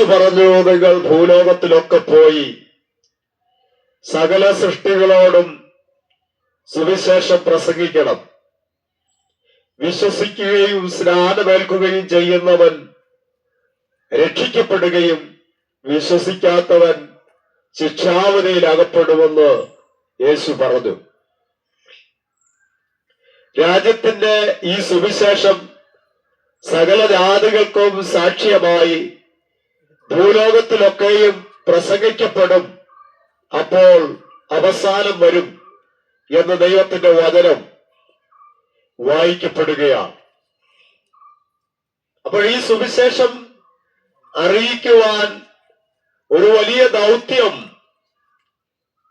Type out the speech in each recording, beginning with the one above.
യേശു പറഞ്ഞു, നിങ്ങൾ ഭൂലോകത്തിലൊക്കെ പോയി സകല സൃഷ്ടികളോടും സുവിശേഷം പ്രസംഗിക്കണം. വിശ്വസിക്കുകയും സ്നാനമേൽക്കുകയും ചെയ്യുന്നവൻ രക്ഷിക്കപ്പെടുകയും വിശ്വസിക്കാത്തവൻ ശിക്ഷാവിധിയിൽ അകപ്പെടുമെന്ന് യേശു പറഞ്ഞു. രാജ്യത്തിന്റെ ഈ സുവിശേഷം സകല ജാതികൾക്കും സാക്ഷ്യമായി ഭൂലോകത്തിലൊക്കെയും പ്രസംഗിക്കപ്പെടും, അപ്പോൾ അവസാനം വരും എന്ന് ദൈവത്തിന്റെ വചനം വായിക്കപ്പെടുകയാണ്. അപ്പോൾ ഈ സുവിശേഷം അറിയിക്കുവാൻ ഒരു വലിയ ദൗത്യം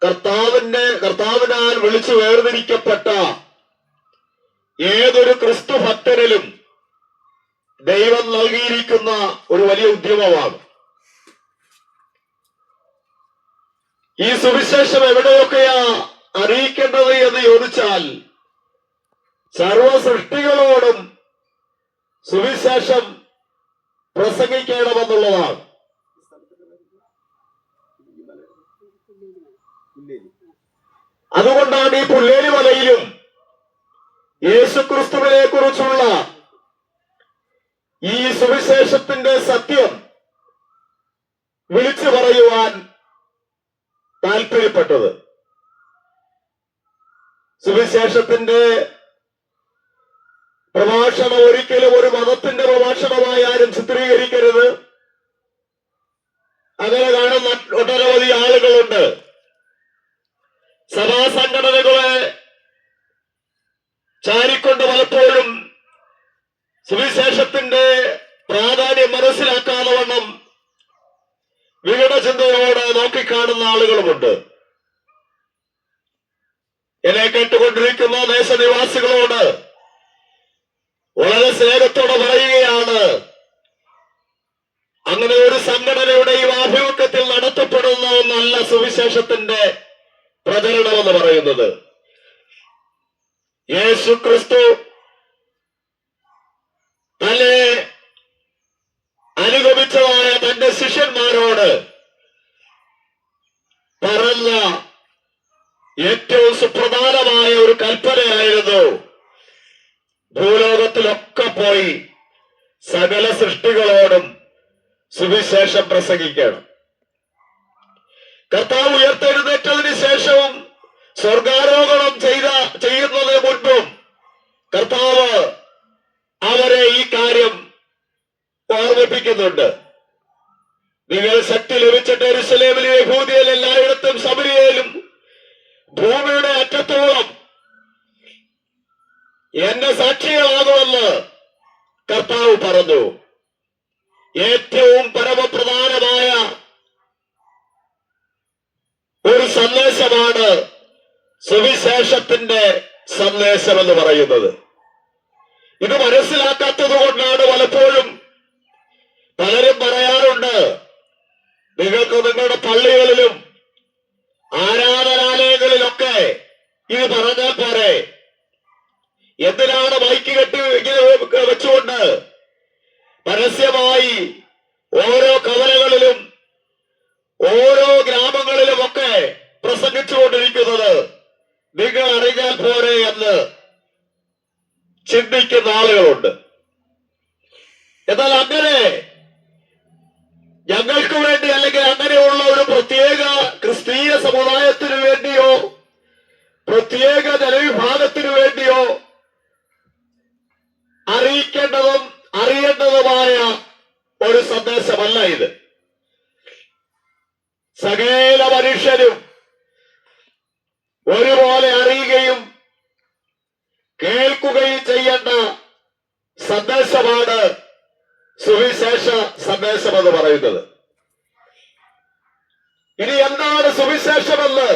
കർത്താവിനാൽ വിളിച്ചു വേർതിരിക്കപ്പെട്ട ഏതൊരു ക്രിസ്തു ഭക്തനിലും ദൈവം നൽകിയിരിക്കുന്ന ഒരു വലിയ ഉദ്യമമാണ്. ഈ സുവിശേഷം എവിടെയൊക്കെയാ അറിയിക്കേണ്ടത് എന്ന് ചോദിച്ചാൽ, സർവ സൃഷ്ടികളോടും സുവിശേഷം പ്രസംഗിക്കണമെന്നുള്ളതാണ്. അതുകൊണ്ടാണ് ഈ പുല്ലേലി മലയിലും യേശുക്രിസ്തുവിനെ കുറിച്ചുള്ള ഈ സുവിശേഷത്തിന്റെ സത്യം വിളിച്ചു പറയുവാൻ താല്പര്യപ്പെട്ടത്. സുവിശേഷത്തിന്റെ പ്രഭാഷണം ഒരിക്കലും ഒരു മതത്തിന്റെ പ്രഭാഷണമായി ആരും ചിത്രീകരിക്കരുത്. അങ്ങനെ കാണുന്ന ഒട്ടനവധി ആളുകളുണ്ട്. സഭാ സംഘടനകളെ ചാരിക്കൊണ്ട് പലപ്പോഴും സുവിശേഷത്തിന്റെ പ്രാധാന്യം മനസ്സിലാക്കാതെ വണ്ണം വികട ചിന്തയോടെ നോക്കിക്കാണുന്ന ആളുകളുമുണ്ട്. എന്നെ കേട്ടുകൊണ്ടിരിക്കുന്ന ദേശനിവാസികളോട് വളരെ സ്നേഹത്തോടെ പറയുകയാണ്, അങ്ങനെ ഒരു സംഘടനയുടെയും ആഭിമുഖ്യത്തിൽ നടത്തപ്പെടുന്ന ഒന്നല്ല സുവിശേഷത്തിന്റെ പ്രചരണമെന്ന് പറയുന്നത്. യേശു ക്രിസ്തു തന്നെ അനുഗമിച്ചതായ തന്റെ ശിഷ്യന്മാരോട് പറഞ്ഞ ഏറ്റവും സുപ്രധാനമായ ഒരു കൽപ്പനയായിരുന്നു, ഭൂലോകത്തിലൊക്കെ പോയി സകല സൃഷ്ടികളോടും സുവിശേഷം പ്രസംഗിക്കണം. കർത്താവ് ഉയർത്തെഴുന്നേറ്റതിന് ശേഷവും സ്വർഗാരോഹണം ചെയ്യുന്നതിന് മുൻപും കർത്താവ് അവരെ ഈ കാര്യം ഓർമ്മിപ്പിക്കുന്നുണ്ട്. നിങ്ങൾ ശക്തി ലഭിച്ചിട്ട് യെരൂശലേമിലും യഹൂദയിലും എല്ലായിടത്തും ശമരിയയിലും ഭൂമിയുടെ അറ്റത്തോളം എന്റെ സാക്ഷികളാകുമെന്ന് കർത്താവ് പറഞ്ഞു. ഏറ്റവും പരമപ്രധാനമായ ഒരു സന്ദേശമാണ് സുവിശേഷത്തിന്റെ സന്ദേശം എന്ന് പറയുന്നത്. ഇത് മനസ്സിലാക്കാത്തത് കൊണ്ടാണ് പലപ്പോഴും പലരും പറയാറുണ്ട്, നിങ്ങൾക്ക് നിങ്ങളുടെ പള്ളികളിലും ആരാധനാലയങ്ങളിലൊക്കെ ഇത് പറഞ്ഞാൽ പോരെ, എന്തിനാണ് മൈക്ക് കെട്ടി ഇങ്ങനെ വെച്ചുകൊണ്ട് പരസ്യമായി ഓരോ കവലകളിലും ഓരോ ഗ്രാമങ്ങളിലുമൊക്കെ പ്രസംഗിച്ചുകൊണ്ടിരിക്കുന്നത് നിങ്ങൾ അറിഞ്ഞാൽ പോരെ എന്ന് ചിന്തിക്കുന്ന ആളുകളുണ്ട്. എന്നാൽ അങ്ങനെ ഞങ്ങൾക്ക് വേണ്ടി അല്ലെങ്കിൽ അങ്ങനെയുള്ള ഒരു പ്രത്യേക ക്രിസ്തീയ സമുദായത്തിനു വേണ്ടിയോ പ്രത്യേക ജനവിഭാഗത്തിനു വേണ്ടിയോ അറിയിക്കേണ്ടതും അറിയേണ്ടതുമായ ഒരു സന്ദേശമല്ല ഇത്. സകല മനുഷ്യരും ഒരുപോലെ അറിയുകയും കേൾക്കുകയും ചെയ്യേണ്ട സന്ദേശമാണ് സുവിശേഷ സന്ദേശം എന്ന് പറയുന്നത്. ഇനി എന്താണ് സുവിശേഷമെന്ന്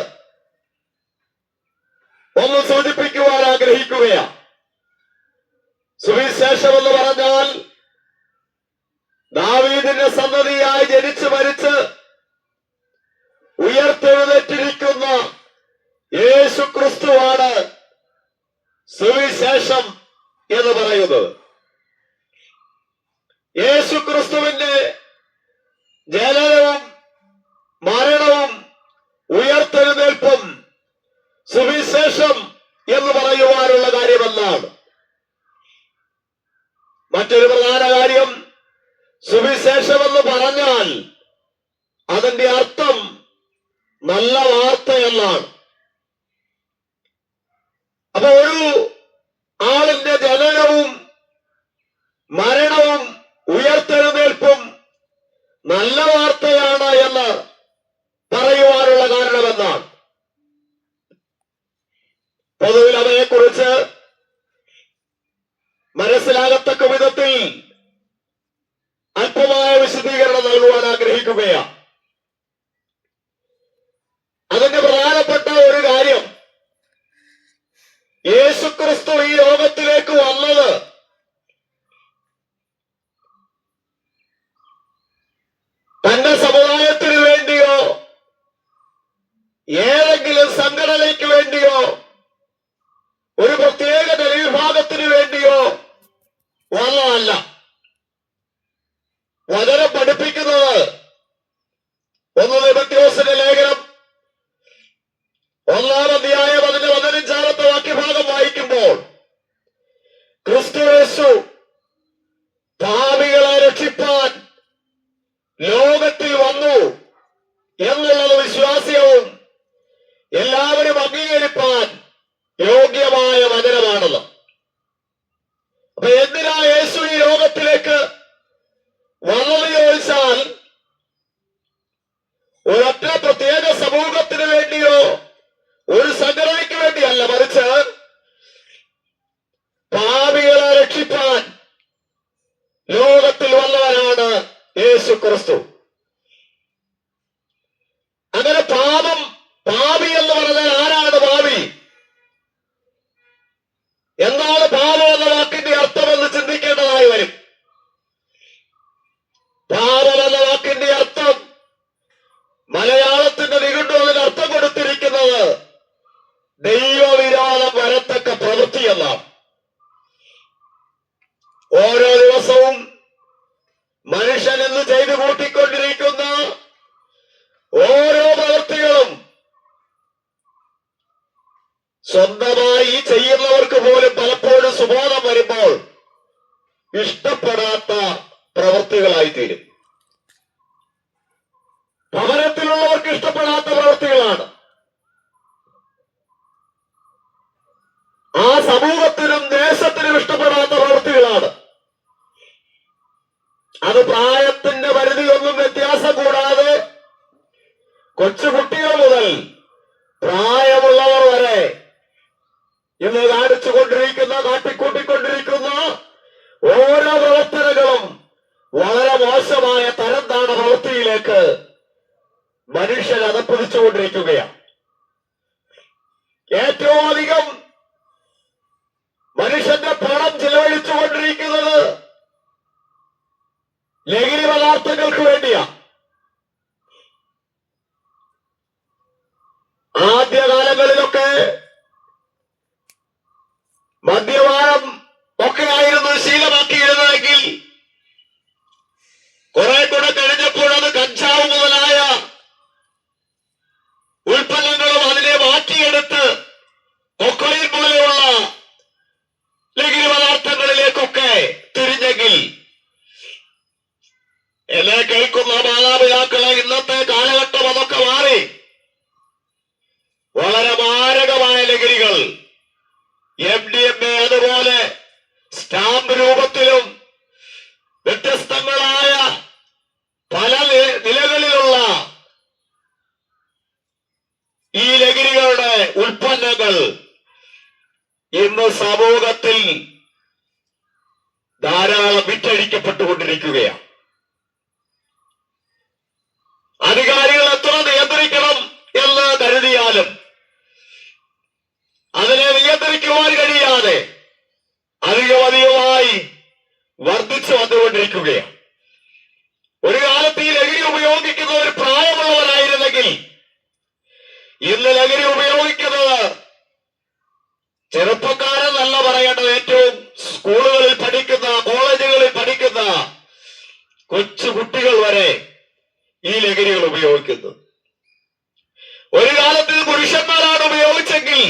ഒന്ന് സൂചിപ്പിക്കുവാൻ ആഗ്രഹിക്കുകയാണ്. സുവിശേഷം എന്ന് പറഞ്ഞാൽ ദാവീദിന്റെ സന്തതിയായി ജനിച്ചു മരിച്ച് ഉയർത്തെഴുന്നേറ്റിരിക്കുന്ന യേശു ക്രിസ്തുവാണ് സുവിശേഷം എന്ന് പറയുന്നത്. യേശു ക്രിസ്തുവിന്റെ സുവിശേഷമെന്ന് പറഞ്ഞാൽ അതിന്റെ അർത്ഥം നല്ല വാർത്തയെന്നാണ്. അപ്പൊ ഒരു ആളിന്റെ ജനനവും മരണവും ഉയർത്തെഴുന്നേൽപ്പും നല്ല വാർത്തയാണ് എന്ന് പറയുവാനുള്ള കാരണമെന്നാണ്. പൊതുവിൽ അവയെക്കുറിച്ച് മനസ്സിലാകത്തക്ക വിധത്തിൽ അല്പമായ വിശദീകരണം നൽകുവാൻ ആഗ്രഹിക്കുകയാണ്. അതിന്റെ പ്രധാനപ്പെട്ട ഒരു കാര്യം, യേശുക്രിസ്തു ഈ ലോകത്തിലേക്ക് വന്നത് തന്റെ സമുദായത്തിന് വേണ്ടിയോ ഏതെങ്കിലും സംഘടനയ്ക്ക് വേണ്ടിയോ ഒരു പ്രത്യേക ജനവിഭാഗത്തിന് വേണ്ടിയോ വന്നതല്ല. വചനം പഠിപ്പിക്കുന്നത് 1 തിമോഥെയോസിന്റെ ലേഖനം 1-ാം അധ്യായം അതിന്റെ 15-ാമത്തെ വാക്യഭാഗം വായിക്കുമ്പോൾ ക്രിസ്തുയേശു പാപികളെ രക്ഷിപ്പാൻ ലോകത്തിൽ വന്നു എന്നുള്ളത് വിശ്വാസ്യവും എല്ലാവരും അംഗീകരിപ്പാൻ യോഗ്യമായ വചനമാണല്ലോ. അപ്പൊ എന്തിനാ യേശു ഈ ലോകത്തിലേക്ക് വന്നത് ചോദിച്ചാൽ ഒരൊറ്റ പ്രത്യേക സമൂഹത്തിന് വേണ്ടിയോ ഒരു സംഘടനയ്ക്ക് വേണ്ടിയല്ല, മറിച്ച് പാപികളെ രക്ഷിപ്പാൻ ലോകത്തിൽ വന്നവനാണ് യേശു ക്രിസ്തു. അങ്ങനെ പാപി എന്ന് പറഞ്ഞാൽ ആരാണ് പാപി? എന്താണ് പാപം എന്ന വാക്കിന്റെ അർത്ഥമെന്ന് ചിന്തിക്കേണ്ടതായി വരും. പാപം എന്ന വാക്കിന്റെ അർത്ഥം മലയാളത്തിന്റെ നിഘണ്ടു അതിന് അർത്ഥം കൊടുത്തിരിക്കുന്നത് ദൈവവിരോധം വരത്തക്ക പ്രവൃത്തി എന്നാണ്. ഓരോ ദിവസവും മനുഷ്യൻ എന്ന് ചെയ്തു കൂട്ടിക്കൊണ്ടിരിക്കുന്ന ഓരോ പ്രവൃത്തികളും സ്വന്തമായി ചെയ്യുന്നവർക്ക് പോലും പലപ്പോഴും സുബോധം വരുമ്പോൾ ഇഷ്ടപ്പെടാത്ത പ്രവൃത്തികളായിത്തീരും. ഭവനത്തിലുള്ളവർക്ക് ഇഷ്ടപ്പെടാത്ത പ്രവൃത്തികളാണ്. ആ സമൂഹത്തിനും ദേശത്തിനും ഇഷ്ടപ്പെടാത്ത പ്രവൃത്തികളാണ്. അത് പ്രായത്തിന്റെ പരിധിയൊന്നും വ്യത്യാസം കൂടാതെ കൊച്ചുകുട്ടികൾ മുതൽ പ്രായമുള്ളവർ വരെ ഇന്ന് കാട്ടിക്കൂട്ടിക്കൊണ്ടിരിക്കുന്ന ഓരോ പ്രവർത്തനങ്ങളും വളരെ മോശമായ തരം താണ പ്രവൃത്തിയിലേക്ക് മനുഷ്യൻ അതപ്പതിച്ചുകൊണ്ടിരിക്കുകയാണ്. ഏറ്റവും അധികം മനുഷ്യന്റെ പണം ചിലവഴിച്ചുകൊണ്ടിരിക്കുന്നത് ലഹരി പദാർത്ഥങ്ങൾക്ക് വേണ്ടിയാണ്. ആദ്യകാലങ്ങളിലൊക്കെ മദ്യപാനം ഒക്കെ ആയിരുന്നു ശീലമാക്കിയിരുന്നതെങ്കിൽ കുറെ കൂടെ കഴിഞ്ഞപ്പോൾ അത് കഞ്ചാവ് മുതലായ ഉൽപ്പന്നങ്ങളും അതിനെ മാറ്റിയെടുത്ത് കൊക്കൈൻ പോലെയുള്ള ലഹരി പദാർത്ഥങ്ങളിലേക്കൊക്കെ തിരിഞ്ഞെങ്കിൽ എന്നെ കേൾക്കുന്ന മാതാപിതാക്കളെ ഇന്നത്തെ കാലഘട്ടം അതൊക്കെ മാറി. വളരെ മാരകമായ ലഹരികൾ MDMA അതുപോലെ സ്റ്റാമ്പ് രൂപത്തിലും വ്യത്യസ്തങ്ങളായ പല നിലകളിലുള്ള ഈ ലഹരികളുടെ ഉൽപ്പന്നങ്ങൾ ഇന്ന് സമൂഹത്തിൽ ധാരാളം വിറ്റഴിക്കപ്പെട്ടുകൊണ്ടിരിക്കുകയാണ്. അധികാരികൾ എത്ര നിയന്ത്രിക്കണം എന്ന് കരുതിയാലും അതിനെ നിയന്ത്രിക്കുവാൻ കഴിയാതെ അധികമായി വർദ്ധിച്ചു വന്നുകൊണ്ടിരിക്കുകയാണ്. ഒരു കാലത്ത് ഈ ലഹരി ഉപയോഗിക്കുന്ന ഒരു പ്രായമുള്ളവരായിരുന്നെങ്കിൽ ഇന്ന് ലഹരി ഉപയോഗിക്കുന്നത് ചെറുപ്പക്കാരെന്നല്ല പറയേണ്ടത്, ഏറ്റവും സ്കൂളുകളിൽ പഠിക്കുന്ന കോളേജുകളിൽ പഠിക്കുന്ന കൊച്ചു കുട്ടികൾ വരെ ഈ ലഹരികൾ ഉപയോഗിക്കുന്നു. ഒരു കാലത്ത് പുരുഷന്മാരാണ് ഉപയോഗിച്ചെങ്കിൽ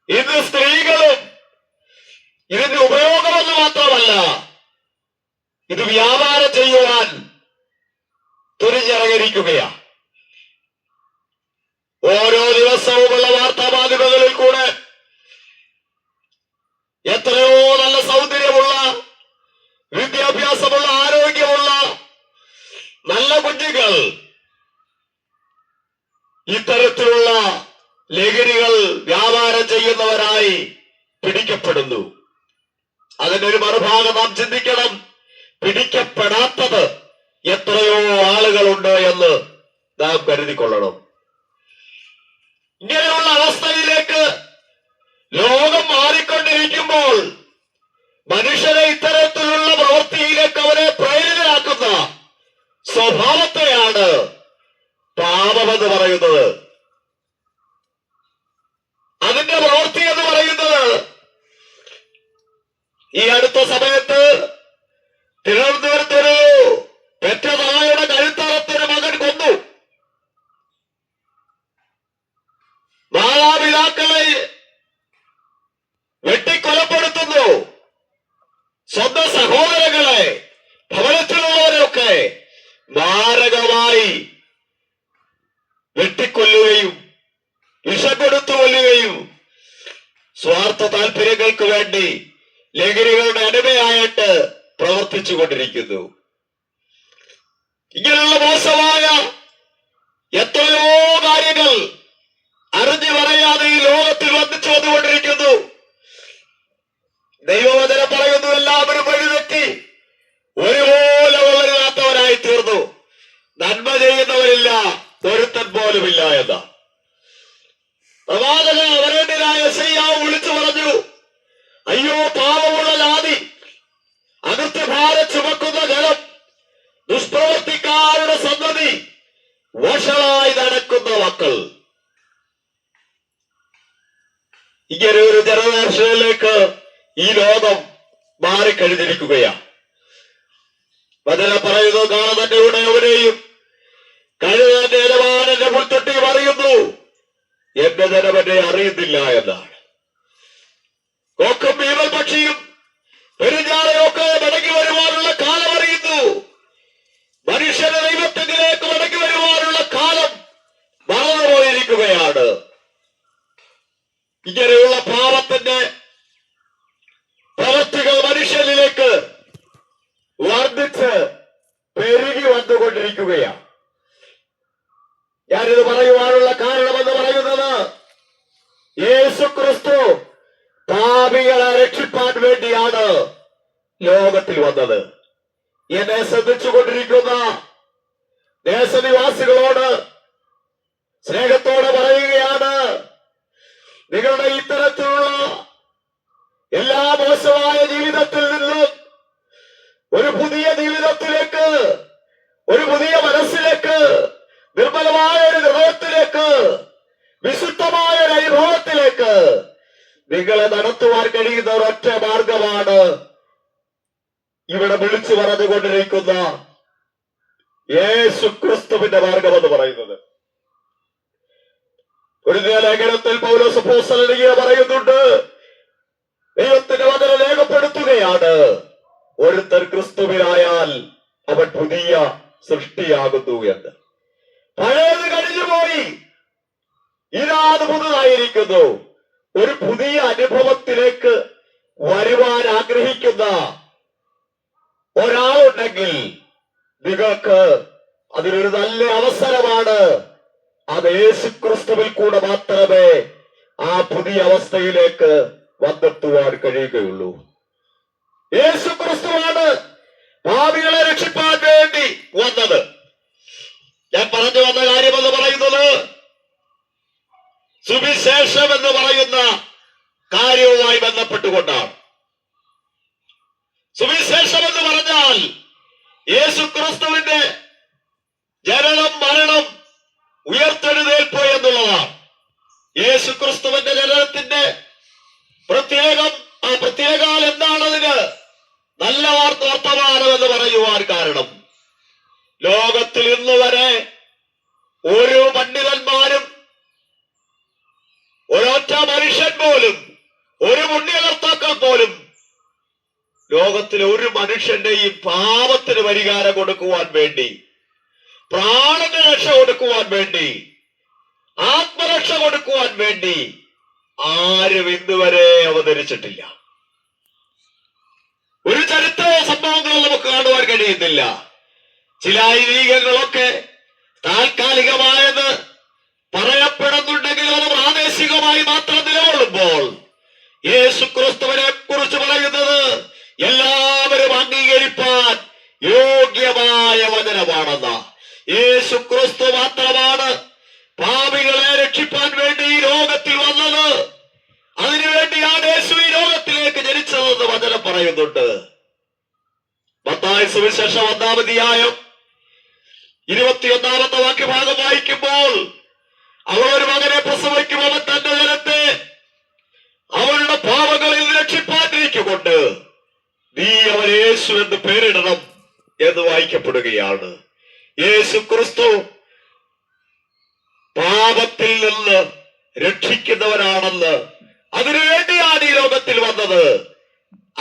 ഇന്ന് സ്ത്രീകളും ഇതിന്റെ ഉപയോഗമെന്ന് മാത്രമല്ല ഇത് വ്യാപാരം ചെയ്യുവാൻ തുനിഞ്ഞിറങ്ങിയിരിക്കുകയാണ്. ഓരോ ദിവസവുമുള്ള വാർത്താമാധ്യമങ്ങളിൽ കൂടെ എത്രയോ നല്ല സൗന്ദര്യമുള്ള, വിദ്യാഭ്യാസമുള്ള, ആരോഗ്യമുള്ള നല്ല കുഞ്ഞുങ്ങൾ ഇത്തരത്തിലുള്ള ലഹരികൾ വ്യാപാരം ചെയ്യുന്നവരായി പിടിക്കപ്പെടുന്നു. അതിന്റെ ഒരു മറുഭാഗം നാം ചിന്തിക്കണം. പിടിക്കപ്പെടാത്തത് എത്രയോ ആളുകളുണ്ട് എന്ന് നാം കരുതിക്കൊള്ളണം. ഇങ്ങനെയുള്ള അവസ്ഥയിലേക്ക് ലോകം മാറിക്കൊണ്ടിരിക്കുമ്പോൾ മനുഷ്യരെ ഇത്തരത്തിലുള്ള പ്രവൃത്തിയിലേക്ക് അവരെ പ്രേരിതരാക്കുന്ന സ്വഭാവത്തെയാണ് പാപമെന്ന് പറയുന്നത്. അതിന്റെ പ്രവൃത്തി എന്ന് പറയുന്നത് ഈ അടുത്ത സമയത്ത് തിരുവനന്തപുരത്തൊരു പെറ്റ തള്ളയുടെ കഴുത്തറത്തൊരു മകൻ കൊന്നു. മാതാപിതാക്കളെ വെട്ടിക്കൊലപ്പെടുത്തുന്നു. സ്വന്തം സഹോദരങ്ങളെ, ഭവനത്തിലുള്ളവരെയൊക്കെ മാരകമായി വെട്ടിക്കൊല്ലുകയും വിഷം കൊടുത്തു കൊല്ലുകയും സ്വാർത്ഥ താല്പര്യങ്ങൾക്ക് വേണ്ടി ലഹരികളുടെ അടിമയായിട്ട് പ്രവർത്തിച്ചു കൊണ്ടിരിക്കുന്നു. ഇങ്ങനെയുള്ള മോശമായ എത്രയോ കാര്യങ്ങൾ അറിഞ്ഞു പറയാതെ ഈ ലോകത്തിൽ വന്നിച്ചു വന്നുകൊണ്ടിരിക്കുന്നു. ദൈവവചനം പറയുന്നു, എല്ലാവരും വഴിതെറ്റി ഒരുപോലെ വളരാത്തവരായി തീർന്നു, നന്മ ചെയ്യുന്നവരില്ല, ഒരുത്തൻ പോലുമില്ല എന്ന പ്രവാചക വരേണ്ടനായ യെശയ്യാവ് വിളിച്ചു പറഞ്ഞു, അയ്യോ പാപമുള്ള ജാതി, അകൃത്യഭാരം ചുമക്കുന്ന ജനം, ദുഷ്പ്രവർത്തിക്കാരുടെ സന്തതി, വഷളായി നടക്കുന്ന മക്കൾ. ഇങ്ങനെ ഒരു ജനദർശനത്തിലേക്ക് ഈ ലോകം മാറിക്കഴിഞ്ഞിരിക്കുകയാണ്. വചനം പറയുന്നു, കാണുന്നതിന്റെ ഉടയവനെയും കഴുകന്റെ യജമാനന്റെ മുൾത്തൊട്ടിയും അറിയുന്നു, എന്റെ ജനം എന്നെ അറിയുന്നില്ല എന്നാണ്. കൊക്കും ഭീമൽ പക്ഷിയും പെരുഞ്ഞാറയൊക്കെ മടങ്ങി വരുവാനുള്ള കാലം അറിയുന്നു. മനുഷ്യന്റെ ദൈവത്തിലേക്ക് മടങ്ങി വരുവാനുള്ള കാലം മറന്നുപോയിരിക്കുകയാണ്. ഇങ്ങനെയുള്ള പാപത്തിന്റെ പ്രവൃത്തികൾ മനുഷ്യനിലേക്ക് വർദ്ധിച്ച് പെരുകി വന്നുകൊണ്ടിരിക്കുകയാണ്. ഞാനിത് പറയുവാനുള്ള കാരണമെന്ന് പറയുന്നത്, യേശു ക്രിസ്തു പാപികളെ രക്ഷിപ്പാൻ വേണ്ടിയാണ് ലോകത്തിൽ വന്നത്. എന്നെ ശ്രദ്ധിച്ചുകൊണ്ടിരിക്കുന്ന ദേശനിവാസികളോട് സ്നേഹത്തോടെ പറയുകയാണ്, നിങ്ങളുടെ ഇത്തരത്തിലുള്ള എല്ലാ മോശമായ ജീവിതത്തിൽ നിന്നും ഒരു പുതിയ ജീവിതത്തിലേക്ക്, ഒരു പുതിയ മനസ്സിലേക്ക്, നിർമ്മലമായ ഒരു ഹൃദയത്തിലേക്ക്, വിശുദ്ധമായ ഒരു അനുഭവത്തിലേക്ക് നിങ്ങളെ നടത്തുവാൻ കഴിയുന്ന ഒരൊറ്റ മാർഗമാണ് ഇവിടെ വിളിച്ചു പറഞ്ഞുകൊണ്ടിരിക്കുന്ന യേശു ക്രിസ്തുവിന്റെ മാർഗമെന്ന് പറയുന്നത്. ഒരു ലേഖനത്തിൽ പൗലോസ് അപ്പോസ്തലൻ പറയുന്നുണ്ട്, ദൈവത്തിന്റെ വചനം രേഖപ്പെടുത്തുകയാണ്, ഒരുത്തൻ ക്രിസ്തുവിനായാൽ അവൻ പുതിയ സൃഷ്ടിയാകുന്നു എന്ന്. പഴയത് കഴിഞ്ഞുപോയി, ഇതാണ് പുതുതായിരിക്കുന്നു. ഒരു പുതിയ അനുഭവത്തിലേക്ക് വരുവാൻ ആഗ്രഹിക്കുന്ന ഒരാളുണ്ടെങ്കിൽ നിങ്ങൾക്ക് അതിനൊരു നല്ല അവസരമാണ്. അത് യേശുക്രിസ്തുവിൽ കൂടെ മാത്രമേ ആ പുതിയ അവസ്ഥയിലേക്ക് വന്നെത്തുവാൻ കഴിയുകയുള്ളൂ. യേശുക്രിസ്തുവാണ് പാപികളെ രക്ഷിപ്പാൻ വേണ്ടി വന്നത്. ഞാൻ പറഞ്ഞു വന്ന കാര്യമെന്ന് പറയുന്നത് സുവിശേഷം എന്ന് പറയുന്ന കാര്യവുമായി ബന്ധപ്പെട്ടുകൊണ്ടാണ്. സുവിശേഷം എന്ന് പറഞ്ഞാൽ യേശുക്രിസ്തുവിന്റെ ജനനം, മരണം, ഉയർത്തെഴുന്നേൽപ്പ് എന്നുള്ളതാണ്. യേശുക്രിസ്തുവിന്റെ ജനനത്തിന്റെ പ്രത്യേകാൽ എന്താണതിന് നല്ല വർത്തമാനം എന്ന് പറയുവാൻ കാരണം, ലോകത്തിൽ ഇന്ന് വരെ ഒരു പണ്ഡിതന്മാരും ഒരൊറ്റ മനുഷ്യൻ പോലും, ഒരു പുണ്യകർത്താക്കൾ പോലും ലോകത്തിലെ ഒരു മനുഷ്യന്റെയും പാപത്തിന് പരിഹാരം കൊടുക്കുവാൻ വേണ്ടി, പ്രാണന് രക്ഷ കൊടുക്കുവാൻ വേണ്ടി, ആത്മരക്ഷ കൊടുക്കുവാൻ വേണ്ടി ആരും ഇന്നുവരെ അവതരിച്ചിട്ടില്ല. ഒരു ചരിത്ര സംഭവങ്ങളും നമുക്ക് കാണുവാൻ കഴിയുന്നില്ല. ചില ഐതിഹ്യങ്ങളൊക്കെ താൽക്കാലികമായത് പറയപ്പെടുന്നുണ്ടെങ്കിലും അത് പ്രാദേശികമായി മാത്രം നിലകൊള്ളുമ്പോൾ യേശു ക്രിസ്തുവിനെ കുറിച്ച് പറയുന്നത് എല്ലാവരും അംഗീകരിപ്പാൻ യോഗ്യമായ വചനമാണെന്ന്. യേശു ക്രിസ്തു മാത്രമാണ് പാപികളെ രക്ഷിപ്പാൻ വേണ്ടി ഈ ലോകത്തിൽ വന്നത്. അതിനുവേണ്ടിയാണ് യേശു ഈ ലോകത്തിലേക്ക് ജനിച്ചതെന്ന് വചനം പറയുന്നുണ്ട്. മത്തായി സുവിശേഷം 1-ാം അധ്യായം 21-ാമത്തെ വാക്യഭാഗം വായിക്കുമ്പോൾ, അവൾ ഒരു മകനെ പ്രസവിക്കും, അവൻ തന്റെ ജനത്തെ അവരുടെ പാപങ്ങളിൽ രക്ഷിപ്പാനിരിക്കൊണ്ട് നീ അവൻ യേശു എന്ന് പേരിടണം എന്ന് വായിക്കപ്പെടുകയാണ്. യേശു ക്രിസ്തു പാപത്തിൽ നിന്ന് രക്ഷിക്കുന്നവനാണെന്ന്, അതിനുവേണ്ടിയാണ് ഈ ലോകത്തിൽ വന്നത്.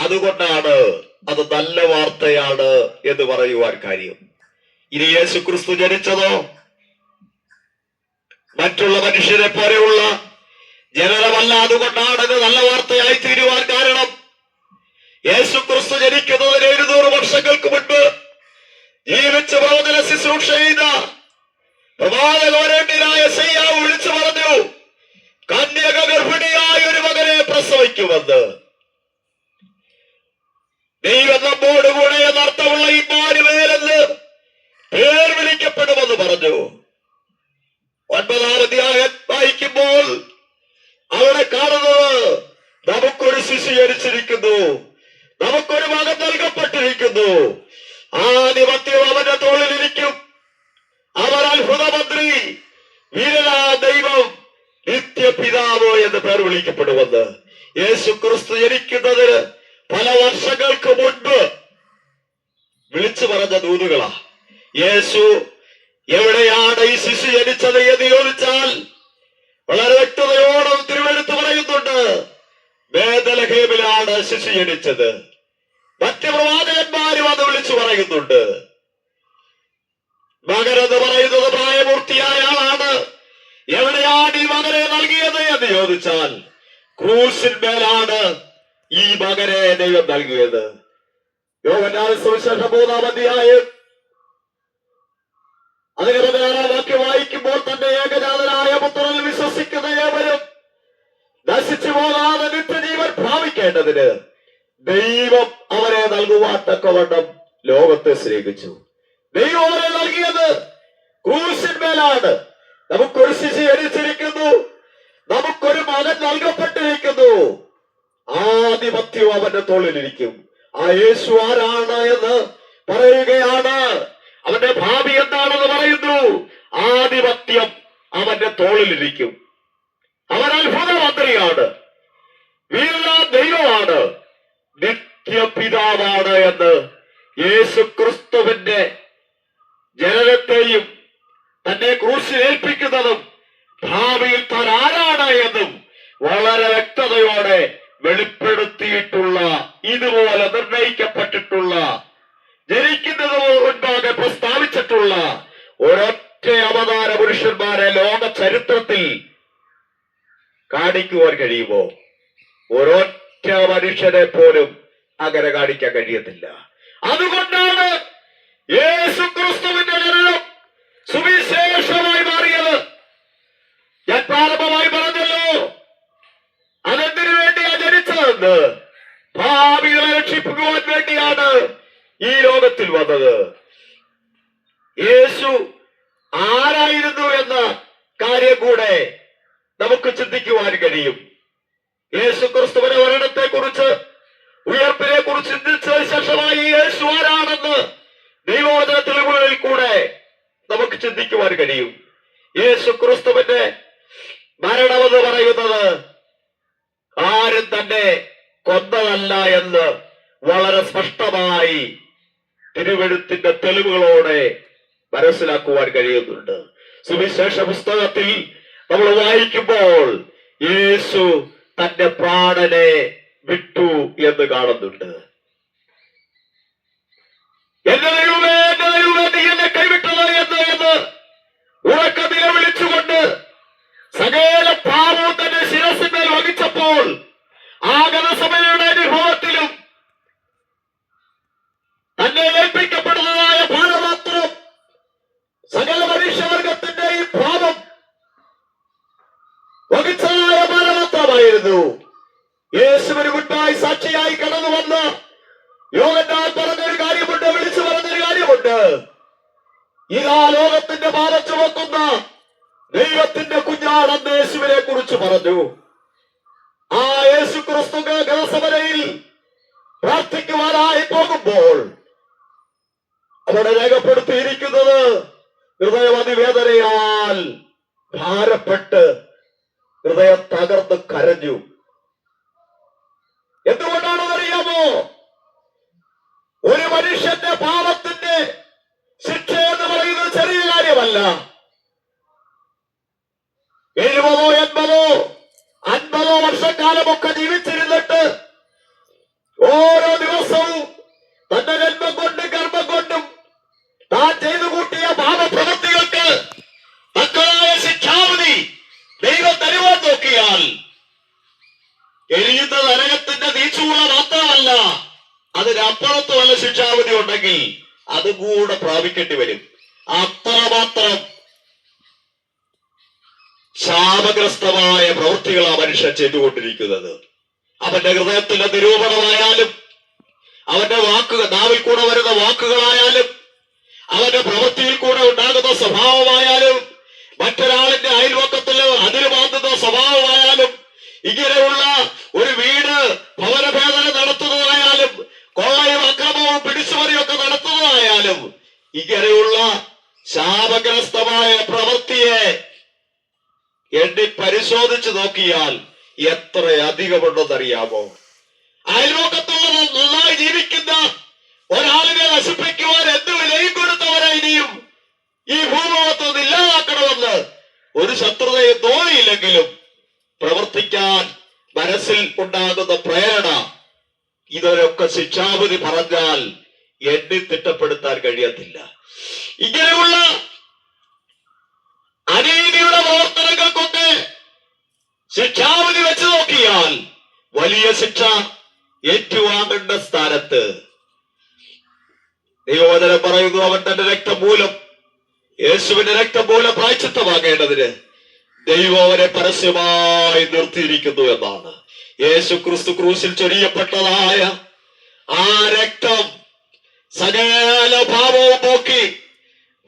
അതുകൊണ്ടാണ് അത് നല്ല വാർത്തയാണ് എന്ന് പറയുവാൻ കാര്യം. ഇനി യേശു ക്രിസ്തു ജനിച്ചതോ മറ്റുള്ള മനുഷ്യരെ പോലെയുള്ള ജനനമല്ല. അതുകൊണ്ടാണ് ഇത് നല്ല വാർത്തയായി തീരുവാൻ കാരണം, യേശു ക്രിസ്തു ജനിക്കുന്നതിന് 700 വർഷങ്ങൾക്ക് മുൻപ് ജീവിച്ച് പ്രവചന ശുശ്രൂഷ ചെയ്ത പ്രവാചകവരേണ്യനായ യെശയ്യാവ് വിളിച്ചു പറഞ്ഞു, കന്യക ഗർഭിണിയായ ഒരു മകനെ പ്രസവിക്കുമെന്ന്. ദൈവം നമ്മോടുകൂടെ എന്നർത്ഥമുള്ള ഇമ്മാനുവേൽ എന്ന് പേർ വിളിക്കപ്പെടുമെന്ന് പറഞ്ഞു. 9-ാം അധ്യായം വായിക്കുമ്പോൾ അവിടെ കാണുന്നത്, നമുക്കൊരു ശിശു ജനിച്ചിരിക്കുന്നു, നമുക്കൊരു മകൻ നൽകപ്പെട്ടിരിക്കുന്നു, ആധിപത്യം അവന്റെ തോളിലിരിക്കും, അവൻ അത്ഭുതമന്ത്രി, വീരനാ ദൈവം, നിത്യപിതാവ് എന്ന് പേർ വിളിക്കപ്പെടുമെന്ന്. യേശു ക്രിസ്തു ജനിക്കുന്നതിന് പല വർഷങ്ങൾക്ക് മുൻപ് വിളിച്ചു പറഞ്ഞ ദൂതുകളാ. യേശു എവിടെയാണ് ഈ ശിശു ജനിച്ചത് എന്ന് ചോദിച്ചാൽ വളരെ വ്യക്തതയോടെ തിരുവെഴുത്ത് പറയുന്നുണ്ട്, ബേത്ലഹേമിലാണ് ശിശു ജനിച്ചത്. മറ്റ് പ്രവാചകന്മാരും അത് വിളിച്ചു പറയുന്നുണ്ട്. മകനെന്ന് പറയുന്നത് പ്രായപൂർത്തിയായ ആളാണ്. എവിടെയാണ് ഈ മകനെ നൽകിയത് എന്ന് ചോദിച്ചാൽ ക്രൂശിന്മേലാണ് ഈ മകനെ ദൈവം നൽകിയത്. യോഹന്നാൻ സുവിശേഷം 3-ാം അധ്യായം അതിന് 16-ാം വാക്യം വായിക്കുമ്പോൾ, തന്റെ ഏകജാതനായ പുത്രനിൽ വിശ്വസിക്കുന്ന ഏവരും നശിച്ചു പോകാതെ നിത്യജീവൻ പ്രാപിക്കേണ്ടതിന് ദൈവം അവരെ നൽകുവാൻ തക്കവണ്ണം ലോകത്തെ സ്നേഹിച്ചു. ദൈവം അവരെ നൽകിയത് ക്രൂശിന്മേലാണ്. നമുക്കൊരു ശിശു ജനിച്ചിരിക്കുന്നു, നമുക്കൊരു മകൻ നൽകപ്പെട്ടിരിക്കുന്നു, ആധിപത്യം അവന്റെ തോളിലിരിക്കും. ആ യേശു ആരാണ് എന്ന് പറയുകയാണ്. അവന്റെ ഭാവി എന്താണെന്ന് പറയുന്നു. ആധിപത്യം അവന്റെ തോളിലിരിക്കും. അവൻ അത്ഭുതമന്ത്രിയാണ്, വീരനാ ദൈവമാണ്, നിത്യപിതാവാണ് എന്ന് യേശു ക്രിസ്തുവിന്റെ ജനനത്തെയും തന്നെ ക്രൂശിലേൽപ്പിക്കുന്നതും ഭാവിയിൽ താൻ ആരാണ് എന്നും വളരെ വ്യക്തതയോടെ വെളിപ്പെടുത്തിയിട്ടുള്ള, ഇതുപോലെ നിർണയിക്കപ്പെട്ടിട്ടുള്ള, ജനിക്കുന്നത് മുൻപാകെ പ്രസ്താവിച്ചിട്ടുള്ള ഒരൊറ്റ അവതാര പുരുഷന്മാരെ ലോക ചരിത്രത്തിൽ കാണിക്കുവാൻ കഴിയുമോ? ഒരൊറ്റ മനുഷ്യനെ പോലും അങ്ങനെ കാണിക്കാൻ കഴിയത്തില്ല. അതുകൊണ്ടാണ് യേശു ക്രിസ്തുവിന്റെ ജനനം സുവിശേഷമായി മാറിയത്. ഞാൻ പ്രാരംഭമായി പറഞ്ഞല്ലോ, അതെന്തിനു വേണ്ടിയാ ജനിച്ചതെന്ന്? ഭാവികളെ രക്ഷിക്കുവാൻ വേണ്ടിയാണ് ഈ ലോകത്തിൽ വന്നത്. യേശു ആരായിരുന്നു എന്ന കാര്യം കൂടെ നമുക്ക് ചിന്തിക്കുവാൻ കഴിയും. യേശു ക്രിസ്തുവിന്റെ മരണത്തെ കുറിച്ച്, ഉയർപ്പിനെ കുറിച്ച് ചിന്തിച്ചതിന് ശേഷമായി യേശു ആരാണെന്ന് ദൈവവചന തെളിവുകളിൽ കൂടെ നമുക്ക് ചിന്തിക്കുവാൻ കഴിയും. യേശു ക്രിസ്തുവിന്റെ മരണമെന്ന് പറയുന്നത് ആരും തന്നെ കൊന്നതല്ല എന്ന് വളരെ സ്പഷ്ടമായി തിരുവെഴുത്തിന്റെ തെളിവുകളോടെ മനസ്സിലാക്കുവാൻ കഴിയുന്നുണ്ട്. സുവിശേഷ പുസ്തകത്തിൽ നമ്മൾ വായിക്കുമ്പോൾ യേശു തന്റെ പ്രാണനെ വിട്ടു എന്ന് കാണുന്നുണ്ട്. എന്റെ ദൈവമേ, എന്റെ ദൈവമേ, നീ എന്നെ കൈവിട്ടത് എന്ന് ഉറക്ക നിലവിളിച്ചുകൊണ്ട് സകല പാപവും തന്റെ ശിരസിന്മേൽ വഹിച്ചപ്പോൾ ആഗമസഭയുടെ അനുഭവത്തിലും തന്നെ ഏൽപ്പിക്കപ്പെടുന്നതായ ഭാരമാത്രം സകല മനുഷ്യവർഗത്തിന്റെ ഈ പാപം വഹിച്ചതായ ഭാരമാത്രമായിരുന്നു. യേശുവിന് മുൻപായി സാക്ഷിയായി കടന്നു വന്ന യോഹന്നാൻ പറഞ്ഞൊരു കാര്യമുണ്ട്, വിളിച്ചു പറഞ്ഞൊരു കാര്യമുണ്ട്. ഇതാ ലോകത്തിന്റെ ഭാരം ചുമക്കുന്ന ദൈവത്തിന്റെ കുഞ്ഞാണെന്ന് യേശുവിനെ കുറിച്ച് പറഞ്ഞു. ആ യേശു ക്രിസ്തു ഗതസമനയിൽ പ്രാർത്ഥിക്കുവാനായി പോകുമ്പോൾ അവിടെ രേഖപ്പെടുത്തിയിരിക്കുന്നത് ഹൃദയവതിവേദനയാൽ ഭാരപ്പെട്ട് ഹൃദയം തകർന്ന് കരഞ്ഞു. എന്തുകൊണ്ടാണെന്ന് അറിയാമോ? ഒരു മനുഷ്യന്റെ പാപത്തിന്റെ ശിക്ഷ എന്ന് പറയുന്നത് ചെറിയ കാര്യമല്ല. 70, 80, 50 വർഷക്കാലമൊക്കെ ജീവിച്ചിരുന്നിട്ട് ഓരോ ദിവസവും തന്റെ ജന്മം കൊണ്ടും ഗർഭം കൊണ്ടും താൻ ചെയ്തു കൂട്ടിയ പാപപ്രവൃത്തികൾക്ക് തക്കതായ ശിക്ഷാവിധി ദൈവം തരുവാൻ നോക്കിയാൽ എരിയുന്ന നരകത്തിന്റെ നീച്ചുകൂട മാത്രമല്ല, അതിനപ്പുറത്ത് വല്ല ശിക്ഷാവിധി ഉണ്ടെങ്കിൽ അതുകൂടെ പ്രാപിക്കേണ്ടി വരും. അത്രമാത്രം ശാപഗ്രസ്തമായ പ്രവൃത്തികളാണ് മനുഷ്യൻ ചെയ്തുകൊണ്ടിരിക്കുന്നത്. അവന്റെ ഹൃദയത്തിന്റെ നിരൂപണമായാലും അവന്റെ നാവിൽ കൂടെ വരുന്ന വാക്കുകളായാലും അവന്റെ പ്രവൃത്തിയിൽ കൂടെ ഉണ്ടാകുന്ന സ്വഭാവമായാലും മറ്റൊരാളിന്റെ അയൽവക്കത്തില് അതിര് മാന്തുന്ന സ്വഭാവമായാലും ഇങ്ങനെയുള്ള ഒരു വീട് ഭവനഭേദന നടത്തുന്നതായാലും കൊള്ളയും അക്രമവും പിടിച്ചുപറിയൊക്കെ നടത്തുന്നതായാലും ഇങ്ങനെയുള്ള ശാപഗ്രസ്തമായ പ്രവൃത്തിയെ എണ്ണി പരിശോധിച്ചു നോക്കിയാൽ എത്ര അധികമുണ്ടെന്നറിയാമോ? അയൽവക്കത്തുള്ള നന്നായി ജീവിക്കുന്ന ഒരാളിനെ നശിപ്പിക്കുവാൻ എന്ത് വിലയും കൊടുത്തവരെ ഇനിയും ഈ ഭൂമുഖത്ത് നിന്ന് ഇല്ലാതാക്കണമെന്ന് ഒരു ശത്രുതയും തോന്നിയില്ലെങ്കിലും പ്രവർത്തിക്കാൻ മനസ്സിൽ ഉണ്ടാകുന്ന പ്രേരണ, ഇതൊക്കെ ശിക്ഷാവിധി പറഞ്ഞാൽ എണ്ണി തിട്ടപ്പെടുത്താൻ കഴിയത്തില്ല. ഇങ്ങനെയുള്ള അനീതിയുടെ പ്രവർത്തനങ്ങൾക്കൊക്കെ ശിക്ഷാവിധി വെച്ച് നോക്കിയാൽ വലിയ ശിക്ഷ ഏറ്റുവാങ്ങേണ്ട സ്ഥാനത്ത് ദൈവവചനം പറയുന്നു, അവൻ തന്റെ രക്തം മൂലം, യേശുവിന്റെ രക്തം മൂലം പ്രായശ്ചിത്തമാകേണ്ടതിന് ദൈവം അവനെ പരസ്യമായി നിർത്തിയിരിക്കുന്നു എന്നാണ്. യേശു ക്രിസ്തു ക്രൂശിൽ ചൊരിയപ്പെട്ടതായ ആ രക്തം സകല പാപവും പോക്കി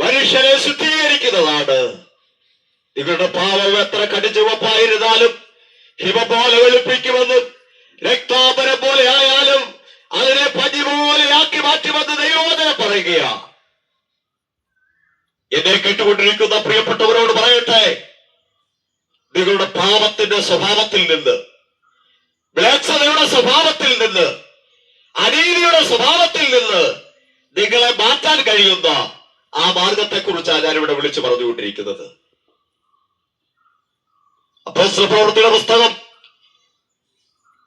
മനുഷ്യനെ ശുദ്ധീകരിക്കുന്നതാണ്. നിങ്ങളുടെ പാപം എത്ര കടുചുവപ്പായിരുന്നാലും ഹിമ പോലെ വെളുപ്പിക്കുമെന്നും രക്താപരം പോലെ ആയാലും അതിനെ പഞ്ഞി പോലെയാക്കി മാറ്റുമെന്ന് ദൈവവചനം പറയുക. എന്നെ കേട്ടുകൊണ്ടിരിക്കുന്ന പ്രിയപ്പെട്ടവരോട് പറയട്ടെ, നിങ്ങളുടെ പാപത്തിന്റെ സ്വഭാവത്തിൽ നിന്ന്, മ്ലേച്ഛതയുടെ സ്വഭാവത്തിൽ നിന്ന്, അനീതിയുടെ സ്വഭാവത്തിൽ നിന്ന് നിങ്ങളെ മാറ്റാൻ കഴിയുന്ന ആ മാർഗത്തെക്കുറിച്ചാണ് ഞാനിവിടെ വിളിച്ചു പറഞ്ഞുകൊണ്ടിരിക്കുന്നത്. അപ്പോസ്തല പ്രവൃത്തിയുടെ പുസ്തകം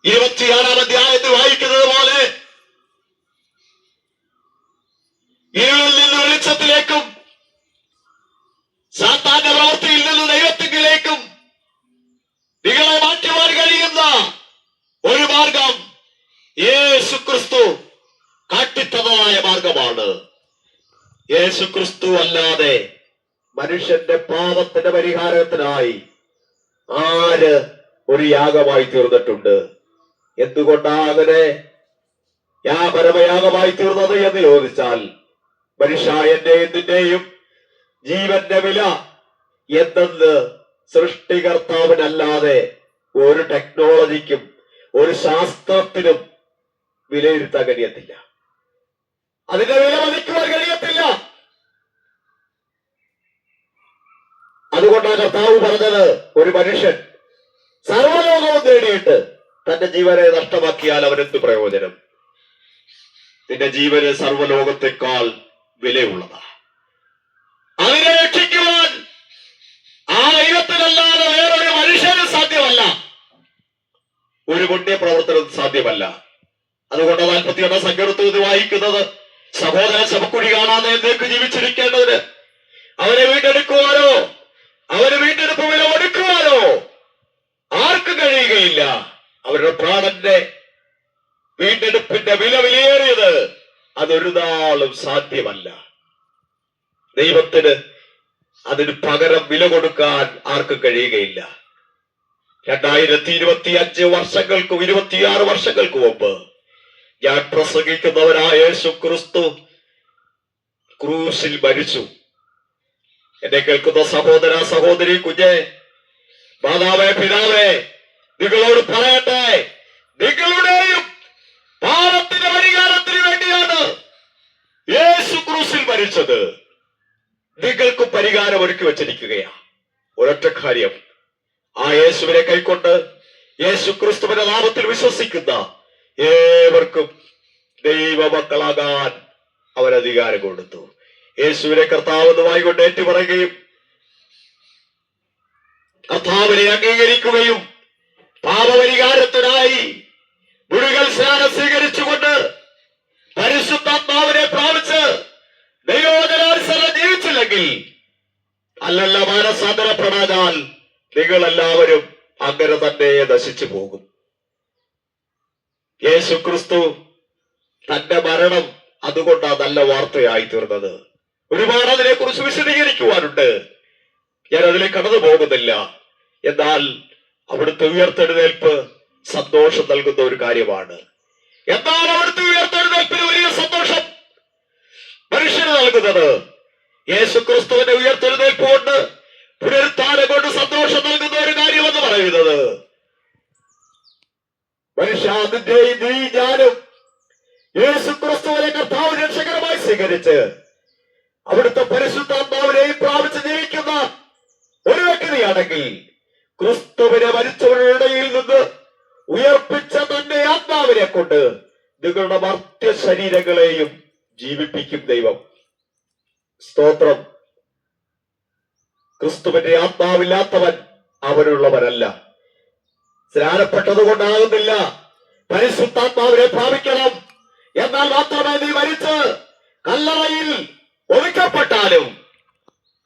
26-ാം അധ്യായത്തിൽ വായിക്കുന്നത് പോലെ ഇരുളിൽ നിന്ന് വെളിച്ചത്തിലേക്കും സാത്താന്റെ പ്രവൃത്തിയിൽ നിന്ന് ദൈവത്തിലേക്കും നിങ്ങളെ മാറ്റുവാൻ കഴിയുന്ന ഒരു മാർഗം യേശു ക്രിസ്തു കാട്ടിത്തന്നതായ മാർഗമാണ്. യേശു ക്രിസ്തു അല്ലാതെ മനുഷ്യന്റെ പാപത്തിന്റെ പരിഹാരത്തിനായി ആര് ഒരു യാഗമായി തീർന്നിട്ടുണ്ട്? എന്തുകൊണ്ടാണ് അങ്ങനെ പരമയാഗമായി തീർന്നത് എന്ന് ചോദിച്ചാൽ, മനുഷ്യായന്റെയും ജീവന്റെ വില എന്തെന്ന് സൃഷ്ടികർത്താവിനല്ലാതെ ഒരു ടെക്നോളജിക്കും ഒരു ശാസ്ത്രത്തിനും വിലയിരുത്താൻ കഴിയത്തില്ല. അതിന്റെ വില മതിക്കുവാൻ കഴിയത്തില്ല. അതുകൊണ്ടാണ് കർത്താവ് പറഞ്ഞത്, ഒരു മനുഷ്യൻ സർവ്വലോകവും നേടിയിട്ട് തന്റെ ജീവനെ നഷ്ടമാക്കിയാൽ അവനെന്ത് പ്രയോജനം? നിന്റെ ജീവന് സർവ്വലോകത്തെക്കാൾ വിലയുള്ളതാ. അതിനെ രക്ഷിക്കുവാൻ ആ ദൈവത്തിനല്ലാതെ വേറൊരു മനുഷ്യനും സാധ്യമല്ല, ഒരു പുണ്യപ്രവർത്തനം സാധ്യമല്ല. അതുകൊണ്ട് 41 സങ്കീർത്തനത്തിൽ വായിക്കുന്നത്, സഹോദരൻ ശവക്കുഴി കാണാതെ എന്നേക്ക് ജീവിച്ചിരിക്കേണ്ടതിന് അവനെ വീണ്ടെടുക്കുവാനോ അവന് വീണ്ടെടുപ്പ് വില ഒടുക്കുവാനോ ആർക്കും കഴിയുകയില്ല. അവരുടെ പ്രാണന്റെ വീണ്ടെടുപ്പിന്റെ വിലയേറിയത് അതൊരു നാളും സാധ്യമല്ല. ദൈവത്തിന് അതിന് പകരം വില കൊടുക്കാൻ ആർക്കും കഴിയുകയില്ല. 2025 വർഷങ്ങൾക്കും 26 വർഷങ്ങൾക്ക് മുമ്പ് ഞാൻ പ്രസംഗിക്കുന്നവരായ യേശു ക്രിസ്തു ക്രൂശിൽ മരിച്ചു. എന്നെ കേൾക്കുന്ന സഹോദര സഹോദരി, കുഞ്ഞെ, മാതാവേ, പിതാവേ, നിങ്ങളോട് പറയട്ടെ, നിങ്ങളുടെയും പാപത്തിന്റെ പരിഹാരത്തിന് വേണ്ടിയാണ് യേശു ക്രൂശിൽ മരിച്ചത്. നിങ്ങൾക്ക് പരിഹാരം ഒരുക്കി വച്ചിരിക്കുകയാ. ഒരൊറ്റ കാര്യം, ആ യേശുവിനെ കൈക്കൊണ്ട് യേശു ക്രിസ്തുവിന്റെ നാമത്തിൽ വിശ്വസിക്കുന്ന ഏവർക്കും ദൈവമക്കളാകാൻ അവൻ അധികാരം കൊടുത്തു. യേശുവിനെ കർത്താവെന്ന് വായിക്കൊണ്ട് ഏറ്റുപറയുകയും കർത്താവിനെ അംഗീകരിക്കുകയും പാപപരിഹാരത്തിനായി മുഴുകൽ സ്നാനം സ്വീകരിച്ചുകൊണ്ട് പരിശുദ്ധാത്മാവിനെ പ്രാപിച്ച് ദൈവോചനാനുസരണം ജീവിച്ചില്ലെങ്കിൽ, അല്ലല്ല മാനസാന്തരപ്പെടാനാൽ നിങ്ങളെല്ലാവരും അങ്ങനെ തന്നെ നശിച്ചു പോകും. യേശു ക്രിസ്തു തന്റെ മരണം അതുകൊണ്ടാണ് നല്ല വാർത്തയായി തീർന്നത്. ഒരുപാട് അതിനെക്കുറിച്ച് വിശദീകരിക്കുവാനുണ്ട്, ഞാൻ അതിലേക്ക് കടന്നു പോകുന്നില്ല. എന്നാൽ അവിടുത്തെ ഉയർത്തെഴുന്നേൽപ്പ് സന്തോഷം നൽകുന്ന ഒരു കാര്യമാണ്. എന്നാൽ അവിടുത്തെ ഉയർത്തെഴുന്നേൽപ്പിന് വലിയ സന്തോഷം മനുഷ്യന് നൽകുന്നത് യേശു ക്രിസ്തുവിന്റെ ഉയർത്തെഴുന്നേൽപ്പ് കൊണ്ട്, പുനരുത്ഥാനം കൊണ്ട് സന്തോഷം നൽകുന്ന ഒരു കാര്യമെന്ന് പറയുന്നത്, മനുഷ്യാതിന്റെയും നീ ഞാനും യേശു ക്രിസ്തുവിനെ കർത്താവ് രക്ഷകരമായി സ്വീകരിച്ച് അവിടുത്തെ പരിശുദ്ധാത്മാവിനെയും പ്രാപിച്ച് ജീവിക്കുന്ന ഒരു വ്യക്തിയാണെങ്കിൽ, ക്രിസ്തുവിനെ മരിച്ചവരുടെ ഇടയിൽ നിന്ന് ഉയർപ്പിച്ച തന്റെ ആത്മാവിനെ കൊണ്ട് നിങ്ങളുടെ മർത്യ ശരീരങ്ങളെയും ജീവിപ്പിക്കും ദൈവം. സ്തോത്രം. ക്രിസ്തുവിന്റെ ആത്മാവില്ലാത്തവൻ അവനുള്ളവനല്ല. സ്നാനപ്പെട്ടത് കൊണ്ടാകുന്നില്ല, പരിശുദ്ധാത്മാവിനെ പ്രാപിക്കണം. എന്നാൽ മാത്രമേ നീ മരിച്ച് കല്ലറയിൽ ഒതുക്കപ്പെട്ടാലും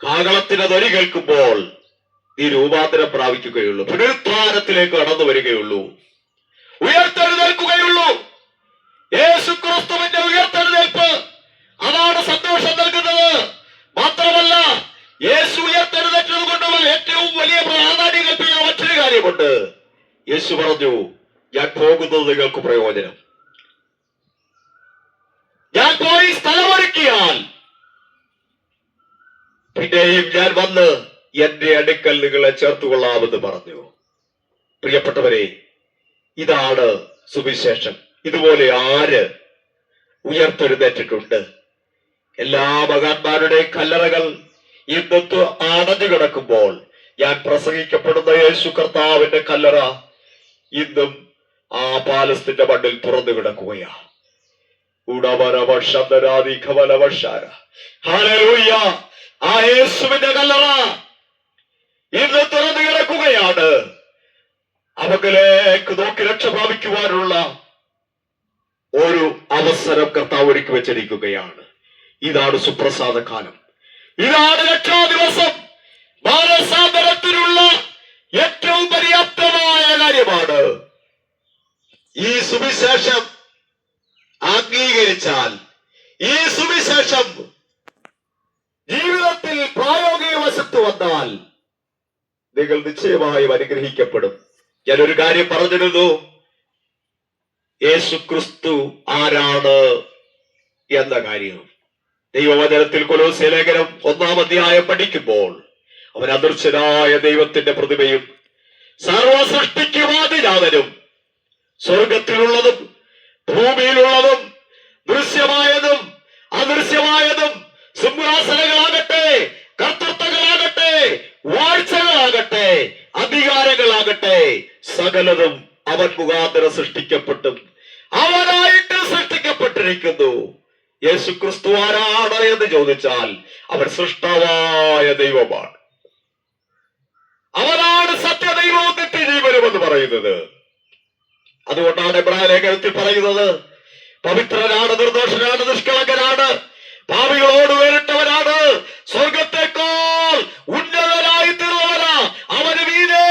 കാഹളത്തിന് ധ്വനി കേൾക്കുമ്പോൾ നീ രൂപാന്തരം പ്രാപിക്കുകയുള്ളൂ, പുനരുത്ഥാനത്തിലേക്ക് കടന്നു വരികയുള്ളൂ, ഉയർത്തെഴുന്നേൽക്കുകയുള്ളൂ. യേശു ക്രിസ്തുവിന്റെ ഉയർത്തെഴുന്നേൽപ്പ് അതാണ് സന്തോഷം നൽകുന്നത്. മാത്രമല്ല, യേശു ഉയർത്തെഴുന്നേറ്റത് കൊണ്ടുള്ള ഏറ്റവും വലിയ പ്രാധാന്യം കൽപ്പിക്കുന്ന മറ്റൊരു കാര്യമുണ്ട്. യേശു പറഞ്ഞു, ഞാൻ പോകുന്നത് നിങ്ങൾക്ക് പ്രയോജനം. ഞാൻ പോയി സ്ഥലമൊരുക്കിയാൽ പിന്നെയും ഞാൻ വന്ന് എന്റെ അടുക്കൽ നിങ്ങളെ ചേർത്തുകൊള്ളാമെന്ന് പറഞ്ഞു. പ്രിയപ്പെട്ടവരെ, ഇതാണ് സുവിശേഷം. ഇതുപോലെ ആര് ഉയർത്തെഴുന്നേറ്റിട്ടുണ്ട്? എല്ലാ മഹാന്മാരുടെയും കല്ലറകൾ ഇന്നത്തെ അടഞ്ഞു കിടക്കുമ്പോൾ, ഞാൻ പ്രസംഗിക്കപ്പെടുന്ന യേശു കർത്താവിന്റെ കല്ലറ ഇന്നും ആ പാലസ്തീന്റെ മണ്ണിൽ തുറന്നു കിടക്കുകയാ. ആ യേശുവിന്റെ കല്ലറ ഇന്ന് തുറന്നു കിടക്കുകയാണ്. അവങ്കിലേക്ക് നോക്കി രക്ഷ പ്രാപിക്കുവാനുള്ള ഒരു അവസരം കർത്താവ് ഒരുക്കി വെച്ചിരിക്കുകയാണ്. ഇതാണ് സുപ്രസാദ കാലം, ഇതാണ് രക്ഷാ ദിവസം. മാനസാന്തരത്തിനുള്ള ഏറ്റവും പര്യാപ്തമായ കാര്യമാണ്. ഈ സുവിശേഷം അംഗീകരിച്ചാൽ, ഈ സുവിശേഷം ജീവിതത്തിൽ പ്രായോഗിക വശത്ത് വന്നാൽ നിങ്ങൾ നിശ്ചയമായും അനുഗ്രഹിക്കപ്പെടും. ഞാനൊരു കാര്യം പറഞ്ഞിരുന്നു, യേശു ക്രിസ്തു ആരാണ് എന്ന കാര്യം. ദൈവവചനത്തിൽ കൊലോസ്യ ലേഖനം 1-ാം അധ്യായം പഠിക്കുമ്പോൾ, അവൻ അദൃശ്യനായ ദൈവത്തിന്റെ പ്രതിമയും സർവസൃഷ്ടിക്കും ആദിനാഥനും, സ്വർഗത്തിലുള്ളതും ഭൂമിയിലുള്ളതും ദൃശ്യമായതും അദൃശ്യമായതും, സിംഹാസനങ്ങളാകട്ടെ, കർത്തൃത്വങ്ങളാകട്ടെ, വാഴ്ചകളാകട്ടെ, അധികാരങ്ങളാകട്ടെ, സകലതും അവൻ മുഖാന്തരം സൃഷ്ടിക്കപ്പെട്ടും അവനായിട്ട് സൃഷ്ടിക്കപ്പെട്ടിരിക്കുന്നു. യേശു ക്രിസ്തു ആരാണ് എന്ന് ചോദിച്ചാൽ, അവൻ സൃഷ്ടാവായ ദൈവമാണ്. അവനാണ് സത്യദൈവവും നിത്യജീവനും എന്ന് പറയുന്നത്. അതുകൊണ്ടാണ് എബ്രായ ലേഖനത്തിൽ പറയുന്നത്, പവിത്രനാണ്, നിർദോഷനാണ്, നിഷ്കളങ്കനാണ്, പാപികളോട് വേറിട്ടവനാണ്, സ്വർഗത്തെക്കാൾ ഉന്നതനായി തീർന്നവനാ, അവന് മീതെ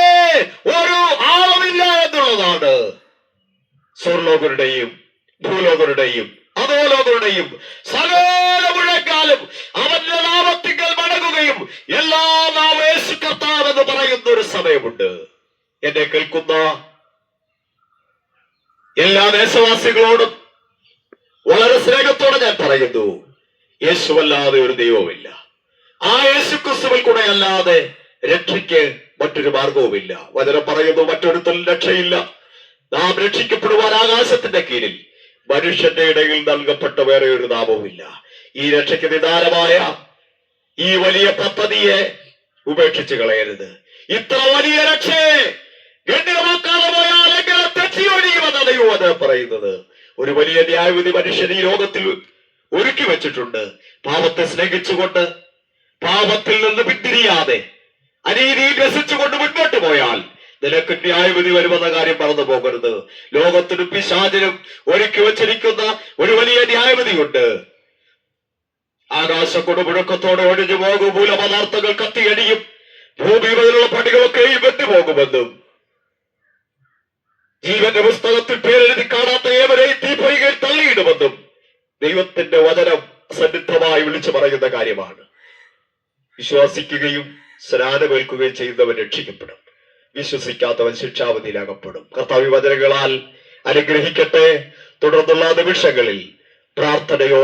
ഒരു ആളുമില്ല എന്നുള്ളതാണ്. സ്വർലോകരുടെയും ഭൂലോകരുടെയും അധോലോകരുടെയും സകല മുഴക്കാലും അവന്റെ നാമത്തിങ്കൽ മടങ്ങുകയും എല്ലാ നാമം യേശു കർത്താവ് എന്ന് പറയുന്ന ഒരു സമയമുണ്ട്. എന്നെ കേൾക്കുന്ന എല്ലാ ദേശവാസികളോടും വളരെ സ്നേഹത്തോടെ ഞാൻ പറയുന്നു, യേശുവല്ലാതെ ഒരു ദൈവമില്ല. ആ യേശു ക്രിസ്തുവിൽ കൂടെ അല്ലാതെ രക്ഷയ്ക്ക് മറ്റൊരു മാർഗവുമില്ല. വചനം പറയുന്നു, മറ്റൊരുത്തരും രക്ഷയില്ല. നാം രക്ഷിക്കപ്പെടുവാൻ ആകാശത്തിന്റെ കീഴിൽ മനുഷ്യന്റെ ഇടയിൽ നൽകപ്പെട്ട വേറെ ഒരു നാമവുമില്ല. ഈ രക്ഷയ്ക്ക് നിദാനമായ ഈ വലിയ പദ്ധതിയെ ഉപേക്ഷിച്ച് കളയരുത്. ഇത്ര വലിയ രക്ഷയെ ഗണ്യമാക്കാതെ പോയാൽ എങ്ങനെ തെറ്റിയൊഴിയുമെന്ന ദൈവം പറയുന്നത്. ഒരു വലിയ ന്യായവിധി മനുഷ്യൻ ഈ ലോകത്തിൽ ഒരുക്കി വെച്ചിട്ടുണ്ട്. പാപത്തെ സ്നേഹിച്ചുകൊണ്ട്, പാപത്തിൽ നിന്ന് പിന്തിരിയാതെ, അനീതിയിൽ രസിച്ചുകൊണ്ട് മുൻപോട്ട് പോയാൽ നിനക്ക് ന്യായവിധി വരുമെന്ന കാര്യം മറന്നു പോകരുത്. ലോകത്തിനും പിശാചിനും ഒരുക്കി വച്ചിരിക്കുന്ന ഒരു വലിയ ന്യായവിധിയുണ്ട്. ആകാശ കൊടുമുഴക്കത്തോടെ ഒഴിഞ്ഞു പോകും, മൂലപദാർത്ഥങ്ങൾ കത്തിയടിയും, ഭൂമി മുതലുള്ള പണികളൊക്കെയും വെട്ടുപോകുമെന്നും, ജീവന്റെ പുസ്തകത്തിൽ പേരെഴുതി കാണാത്ത ഏവരെയും തീപ്പൊയ്കയിൽ തള്ളിയിടുമെന്നും ദൈവത്തിന്റെ വചനം സന്നിഗ്ധമായി വിളിച്ചു പറയുന്ന കാര്യമാണ്. വിശ്വസിക്കുകയും സ്നാനമേൽക്കുകയും ചെയ്യുന്നവൻ രക്ഷിക്കപ്പെടും, വിശ്വസിക്കാത്തവൻ ശിക്ഷാവിധിയിലകപ്പെടും. കർത്താവ് വചനങ്ങളാൽ അനുഗ്രഹിക്കട്ടെ. തുടർന്നുള്ള നിമിഷങ്ങളിൽ പ്രാർത്ഥനയോ